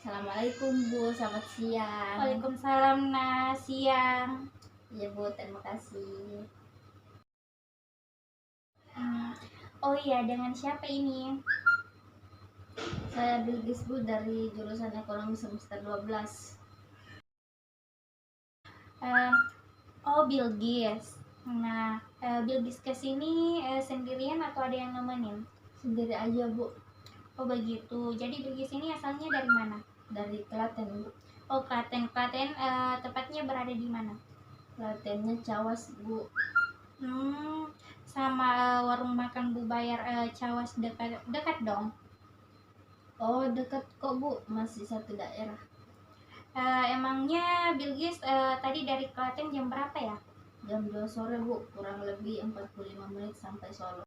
Assalamualaikum Bu, selamat siang. Waalaikumsalam, siang. Iya Bu, terima kasih. Oh iya, dengan siapa ini? Saya Bilgis Bu dari jurusan Ekonomi semester 12. Oh, Bilgis. Bilgis kesini sendirian atau ada yang nemenin? Sendiri aja Bu, Oh begitu. Jadi Bilgis ini asalnya dari mana? dari Klaten Bu. Oh, Klaten. Klaten tepatnya berada di mana? Klatennya Cawas Bu. Sama warung makan Bu Bayar Cawas dekat dong. Oh dekat kok Bu, masih satu daerah. Emangnya Bilgis tadi dari Klaten jam berapa ya? Jam 2 sore Bu, kurang lebih 45 menit sampai Solo.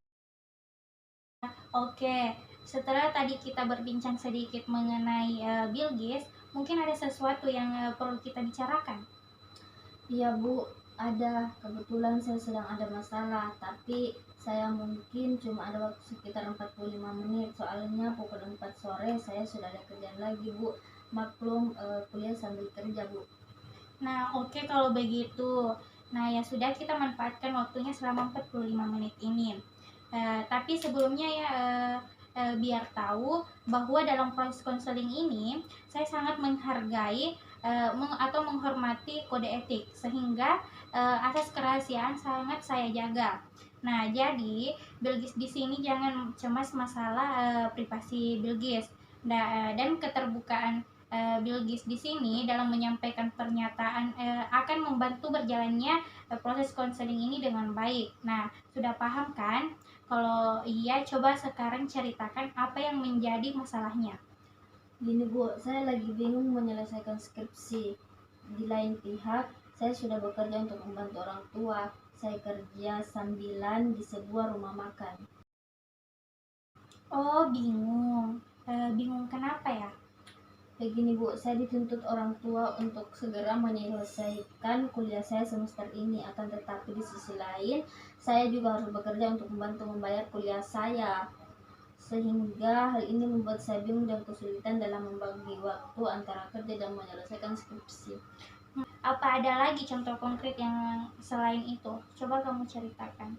Oke, setelah tadi kita berbincang sedikit mengenai Bilgis, mungkin ada sesuatu yang perlu kita bicarakan. Iya Bu, ada. Kebetulan saya sedang ada masalah, tapi saya mungkin cuma ada waktu sekitar 45 menit. Soalnya pukul 4 sore saya sudah ada kerjaan lagi Bu. Maklum kuliah sambil kerja Bu. Nah, oke kalau begitu. Nah, ya sudah kita manfaatkan waktunya selama 45 menit ini. Tapi sebelumnya ya biar tahu bahwa dalam proses konseling ini saya sangat menghargai atau menghormati kode etik sehingga asas kerahasiaan sangat saya jaga. Nah, jadi Bilgis di sini jangan cemas masalah privasi Bilgis dan keterbukaan Bilgis di sini dalam menyampaikan pernyataan akan membantu berjalannya proses konseling ini dengan baik. Nah, sudah paham kan? Kalau iya, coba sekarang ceritakan apa yang menjadi masalahnya. Gini Bu, saya lagi bingung menyelesaikan skripsi. Di lain pihak, saya sudah bekerja untuk membantu orang tua. Saya kerja sambilan di sebuah rumah makan. Oh, bingung. Bingung kenapa ya? Begini Bu, saya dituntut orang tua untuk segera menyelesaikan kuliah saya semester ini. Akan tetapi di sisi lain, saya juga harus bekerja untuk membantu membayar kuliah saya. Sehingga hal ini membuat saya bingung dan kesulitan dalam membagi waktu antara kerja dan menyelesaikan skripsi. Apa ada lagi contoh konkret yang selain itu? Coba kamu ceritakan.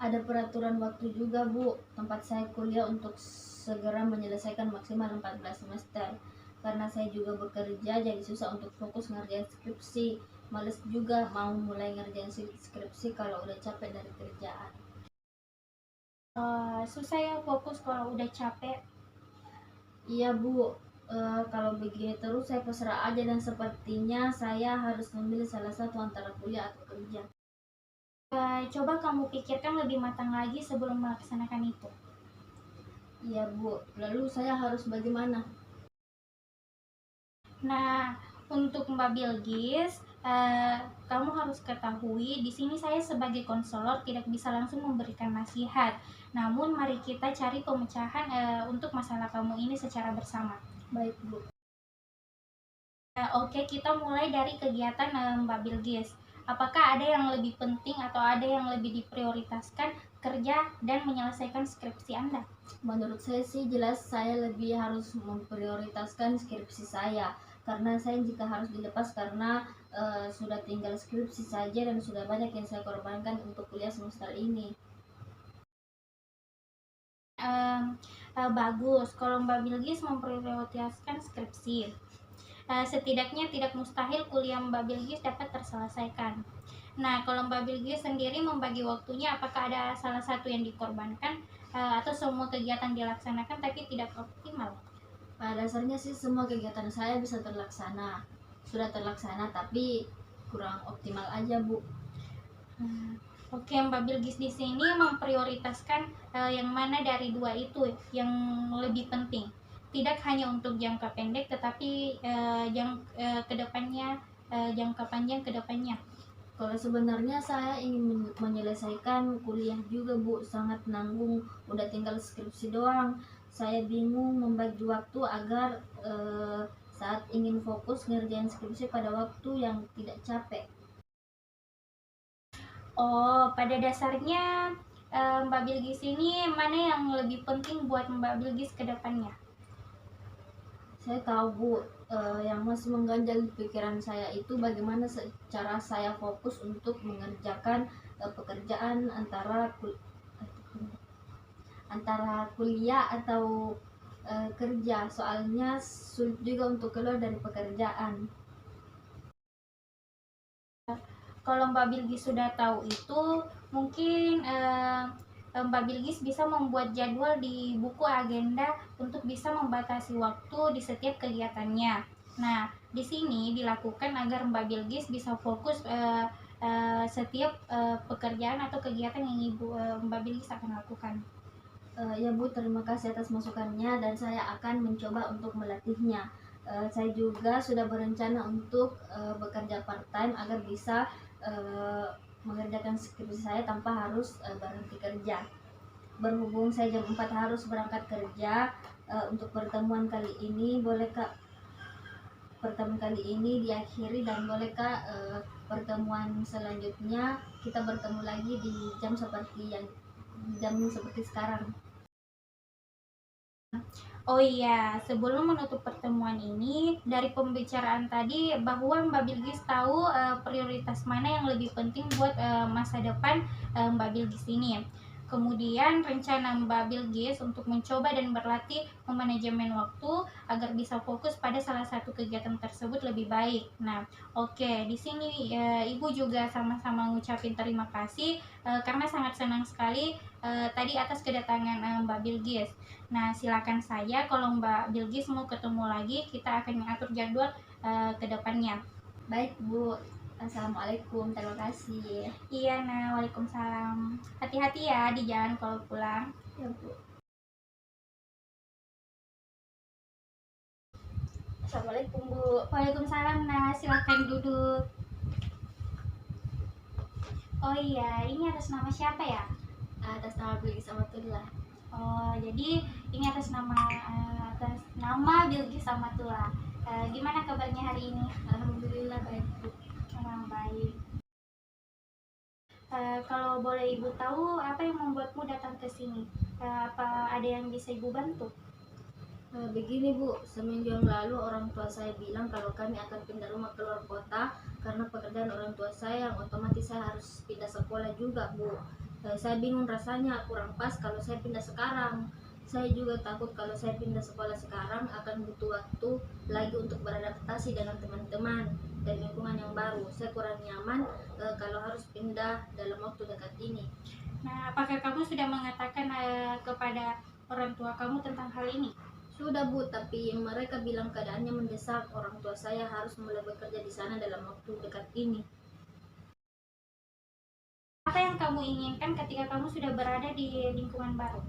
Ada peraturan waktu juga Bu, tempat saya kuliah untuk segera menyelesaikan maksimal 14 semester. Karena saya juga bekerja, jadi susah untuk fokus ngerjain skripsi. Males juga mau mulai ngerjain skripsi kalau udah capek dari kerjaan. Susah ya fokus kalau udah capek. Iya Bu, kalau begini terus saya pasrah aja dan sepertinya saya harus memilih salah satu antara kuliah atau kerja. Coba kamu pikirkan lebih matang lagi sebelum melaksanakan itu. Iya Bu, lalu saya harus bagaimana? Nah, untuk Mbak Bilgis, kamu harus ketahui di sini saya sebagai konselor tidak bisa langsung memberikan nasihat. Namun mari kita cari pemecahan untuk masalah kamu ini secara bersama. Baik Bu. Oke, kita mulai dari kegiatan Mbak Bilgis. Apakah ada yang lebih penting atau ada yang lebih diprioritaskan kerja dan menyelesaikan skripsi Anda? Menurut saya sih jelas saya lebih harus memprioritaskan skripsi saya karena saya jika harus dilepas karena sudah tinggal skripsi saja dan sudah banyak yang saya korbankan untuk kuliah semester ini. Bagus, kalau Mbak Bilgis memprioritaskan skripsi. Setidaknya tidak mustahil kuliah Mbak Bilgis dapat terselesaikan. Nah, kalau Mbak Bilgis sendiri membagi waktunya, apakah ada salah satu yang dikorbankan atau semua kegiatan dilaksanakan tapi tidak optimal? Pada dasarnya sih semua kegiatan saya bisa terlaksana, sudah terlaksana tapi kurang optimal aja Bu. Oke, Mbak Bilgis di sini memprioritaskan yang mana dari dua itu yang lebih penting. Tidak hanya untuk jangka pendek, tetapi kedepannya jangka panjang kedepannya. Kalau sebenarnya saya ingin menyelesaikan kuliah juga Bu, sangat nanggung, udah tinggal skripsi doang. Saya bingung membagi waktu agar saat ingin fokus ngerjain skripsi pada waktu yang tidak capek. Oh, pada dasarnya Mbak Bilgis ini mana yang lebih penting buat Mbak Bilgis ke depannya? Saya tahu Bu, yang masih mengganjal di pikiran saya itu bagaimana cara saya fokus untuk mengerjakan pekerjaan antara kuliah atau kerja. Soalnya sulit juga untuk keluar dari pekerjaan. Kalau Mbak Bilgis sudah tahu itu, mungkin Mbak Bilgis bisa membuat jadwal di buku agenda untuk bisa membatasi waktu di setiap kegiatannya. Nah, di sini dilakukan agar Mbak Bilgis bisa fokus setiap pekerjaan atau kegiatan yang Mbak Bilgis akan lakukan. Ya Bu, terima kasih atas masukannya dan saya akan mencoba untuk melatihnya. Saya juga sudah berencana untuk bekerja part-time agar bisa mengerjakan skripsi saya tanpa harus berhenti kerja. Berhubung saya jam 4 harus berangkat kerja, untuk pertemuan kali ini diakhiri, dan bolehkah pertemuan selanjutnya kita bertemu lagi di jam seperti sekarang. Oh iya, sebelum menutup pertemuan ini, dari pembicaraan tadi bahwa Mbak Bilgis tahu prioritas mana yang lebih penting buat masa depan Mbak Bilgis ini. Kemudian rencana Mbak Bilgis untuk mencoba dan berlatih memanajemen waktu agar bisa fokus pada salah satu kegiatan tersebut lebih baik. Nah, oke, di sini Ibu juga sama-sama ngucapin terima kasih karena sangat senang sekali tadi atas kedatangan Mbak Bilgis. Nah, silakan saja kalau Mbak Bilgis mau ketemu lagi, kita akan mengatur jadwal ke depannya. Baik Bu, Assalamualaikum, terima kasih. Iya, nah, waalaikumsalam. Hati-hati ya di jalan kalau pulang. Ya Bu. Assalamualaikum Bu. Waalaikumsalam, nah, silakan duduk. Oh iya, ini atas nama siapa ya? Atas nama Bilgis Amatullah. Oh, jadi ini atas nama Bilgis Amatullah. Gimana kabarnya hari ini? Alhamdulillah baik Bu. Baik. Kalau boleh Ibu tahu, apa yang membuatmu datang ke sini? Apa ada yang bisa Ibu bantu? Begini Bu, seminggu yang lalu orang tua saya bilang kalau kami akan pindah rumah keluar kota karena pekerjaan orang tua saya, yang otomatis saya harus pindah sekolah juga Bu. Saya bingung rasanya, kurang pas kalau saya pindah sekarang. Saya juga takut kalau saya pindah sekolah sekarang akan butuh waktu lagi untuk beradaptasi dengan teman-teman dan lingkungan yang baru. Saya kurang nyaman kalau harus pindah dalam waktu dekat ini. Nah, apakah kamu sudah mengatakan kepada orang tua kamu tentang hal ini? Sudah Bu, tapi mereka bilang keadaannya mendesak. Orang tua saya harus mulai bekerja di sana dalam waktu dekat ini. Apa yang kamu inginkan ketika kamu sudah berada di lingkungan baru?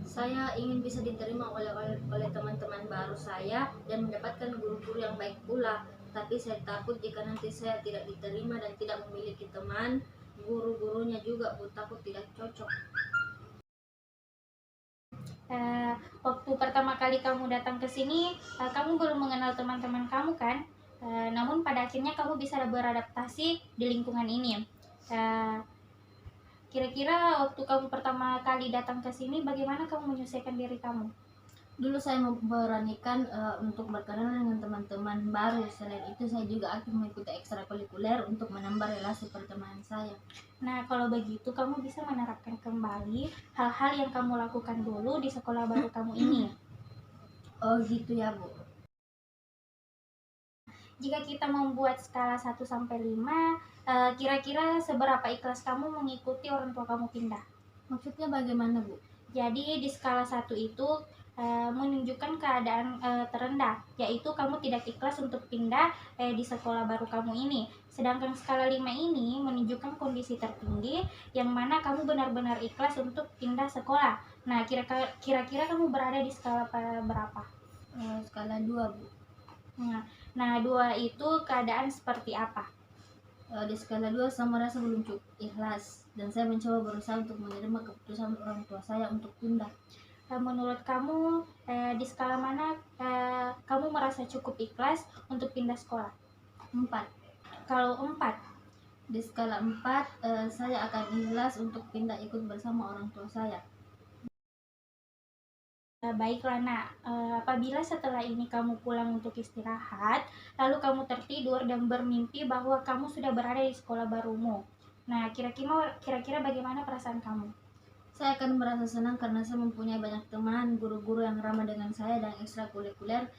Saya ingin bisa diterima oleh teman-teman baru saya dan mendapatkan guru-guru yang baik pula. Tapi saya takut jika nanti saya tidak diterima dan tidak memiliki teman, guru-gurunya juga Bu, takut tidak cocok. Waktu pertama kali kamu datang ke sini, kamu belum mengenal teman-teman kamu kan? Namun pada akhirnya kamu bisa beradaptasi di lingkungan ini. Kira-kira waktu kamu pertama kali datang ke sini, bagaimana kamu menyesuaikan diri kamu? Dulu saya memberanikan untuk berkenalan dengan teman-teman baru. Selain itu saya juga aktif mengikuti ekstrakurikuler untuk menambah relasi pertemanan saya. Nah, kalau begitu kamu bisa menerapkan kembali hal-hal yang kamu lakukan dulu di sekolah baru kamu ini. Oh gitu ya Bu. Jika kita membuat skala 1 sampai 5, kira-kira seberapa ikhlas kamu mengikuti orang tua kamu pindah? Maksudnya bagaimana Bu? Jadi di skala 1 itu menunjukkan keadaan terendah, yaitu kamu tidak ikhlas untuk pindah di sekolah baru kamu ini. Sedangkan skala 5 ini menunjukkan kondisi tertinggi, yang mana kamu benar-benar ikhlas untuk pindah sekolah. Nah, kira-kira kamu berada di skala berapa? Skala 2 Bu. Nah, 2 itu keadaan seperti apa? Di skala 2 saya merasa belum cukup ikhlas dan saya mencoba berusaha untuk menerima keputusan orang tua saya untuk pindah. Menurut kamu di skala mana kamu merasa cukup ikhlas untuk pindah sekolah? 4. Kalau 4, di skala 4 saya akan ikhlas untuk pindah ikut bersama orang tua saya. Baiklah nak, apabila setelah ini kamu pulang untuk istirahat, lalu kamu tertidur dan bermimpi bahwa kamu sudah berada di sekolah barumu. Nah, kira-kira bagaimana perasaan kamu? Saya akan merasa senang karena saya mempunyai banyak teman, guru-guru yang ramah dengan saya, dan ekstrakurikuler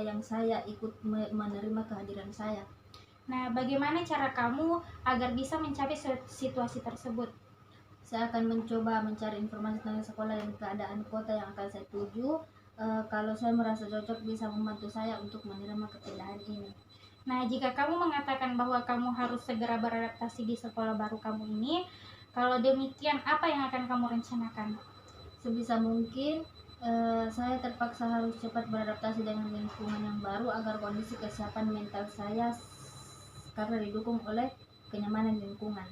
yang saya ikut menerima kehadiran saya. Nah, bagaimana cara kamu agar bisa mencapai situasi tersebut? Saya akan mencoba mencari informasi tentang sekolah dan keadaan kota yang akan saya tuju. Kalau saya merasa cocok, bisa membantu saya untuk menerima kepindahan ini. Nah, jika kamu mengatakan bahwa kamu harus segera beradaptasi di sekolah baru kamu ini, kalau demikian apa yang akan kamu rencanakan? Sebisa mungkin saya terpaksa harus cepat beradaptasi dengan lingkungan yang baru agar kondisi kesiapan mental saya karena didukung oleh kenyamanan lingkungan.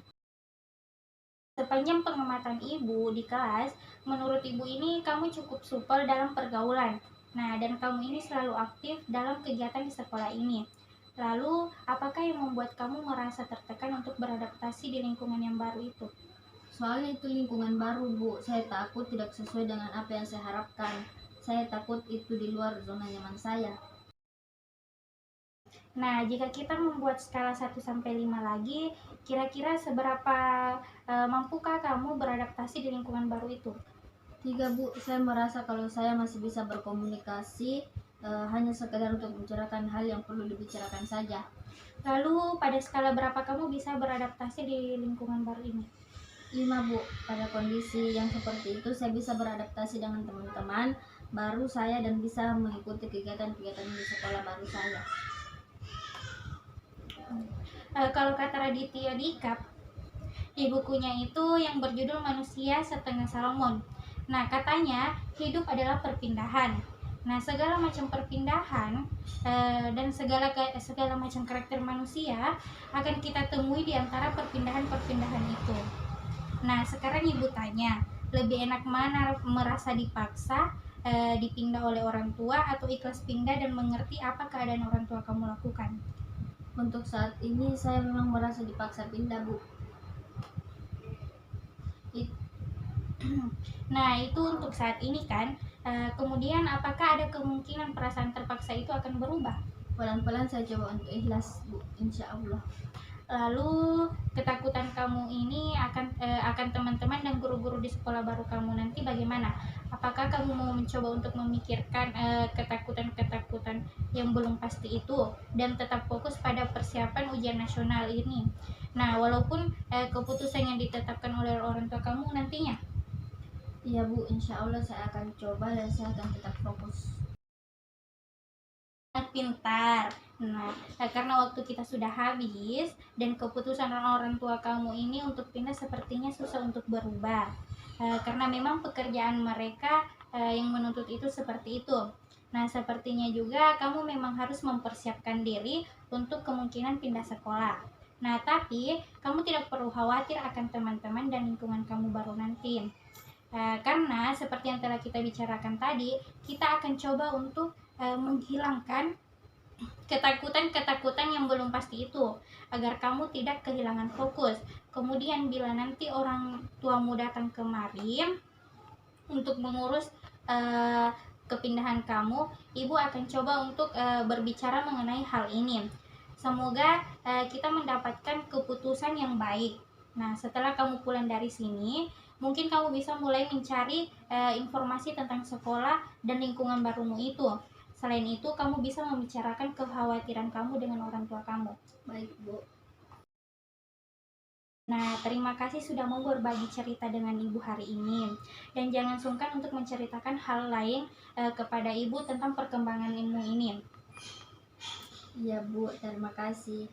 Sepanjang pengamatan ibu di kelas, menurut ibu ini kamu cukup supel dalam pergaulan. Nah, dan kamu ini selalu aktif dalam kegiatan di sekolah ini. Lalu, apakah yang membuat kamu merasa tertekan untuk beradaptasi di lingkungan yang baru itu? Soalnya itu lingkungan baru, Bu. Saya takut tidak sesuai dengan apa yang saya harapkan. Saya takut itu di luar zona nyaman saya. Nah, jika kita membuat skala 1-5 lagi, kira-kira seberapa mampukah kamu beradaptasi di lingkungan baru itu? 3, Bu. Saya merasa kalau saya masih bisa berkomunikasi, hanya sekedar untuk membicarakan hal yang perlu dibicarakan saja. Lalu, pada skala berapa kamu bisa beradaptasi di lingkungan baru ini? 5, Bu. Pada kondisi yang seperti itu, saya bisa beradaptasi dengan teman-teman baru saya dan bisa mengikuti kegiatan-kegiatan di sekolah baru saya. Kalau kata Raditya Dika di bukunya itu yang berjudul Manusia Setengah Salmon. Nah, katanya hidup adalah perpindahan. Nah, segala macam perpindahan dan segala macam karakter manusia akan kita temui di antara perpindahan-perpindahan itu. Nah, sekarang ibu tanya, lebih enak mana merasa dipaksa dipindah oleh orang tua atau ikhlas pindah dan mengerti apa keadaan orang tua kamu lakukan? Untuk saat ini saya memang merasa dipaksa pindah, Bu. Nah, itu untuk saat ini kan. Kemudian apakah ada kemungkinan perasaan terpaksa itu akan berubah? Pelan-pelan saya coba untuk ikhlas, Bu. Insya Allah. Lalu ketakutan kamu ini akan teman-teman dan guru-guru di sekolah baru kamu nanti bagaimana? Apakah kamu mau mencoba untuk memikirkan ketakutan-ketakutan yang belum pasti itu dan tetap fokus pada persiapan ujian nasional ini? Nah, walaupun keputusan yang ditetapkan oleh orang tua kamu nantinya. Iya, Bu. Insya Allah saya akan coba dan saya akan tetap fokus. Pintar. Nah, karena waktu kita sudah habis dan keputusan orang tua kamu ini untuk pindah sepertinya susah untuk berubah. Karena memang pekerjaan mereka yang menuntut itu seperti itu. Nah, sepertinya juga kamu memang harus mempersiapkan diri untuk kemungkinan pindah sekolah. Nah, tapi kamu tidak perlu khawatir akan teman-teman dan lingkungan kamu baru nanti. Karena seperti yang telah kita bicarakan tadi, kita akan coba untuk menghilangkan ketakutan-ketakutan yang belum pasti itu agar kamu tidak kehilangan fokus. Kemudian bila nanti orang tuamu datang kemari untuk mengurus kepindahan kamu, ibu akan coba untuk berbicara mengenai hal ini. Semoga kita mendapatkan keputusan yang baik. Nah, setelah kamu pulang dari sini, mungkin kamu bisa mulai mencari informasi tentang sekolah dan lingkungan barumu itu. Selain itu, kamu bisa membicarakan kekhawatiran kamu dengan orang tua kamu. Baik, Bu. Nah, terima kasih sudah mau berbagi cerita dengan Ibu hari ini. Dan jangan sungkan untuk menceritakan hal lain kepada Ibu tentang perkembangan ilmu ini. Iya, Bu. Terima kasih.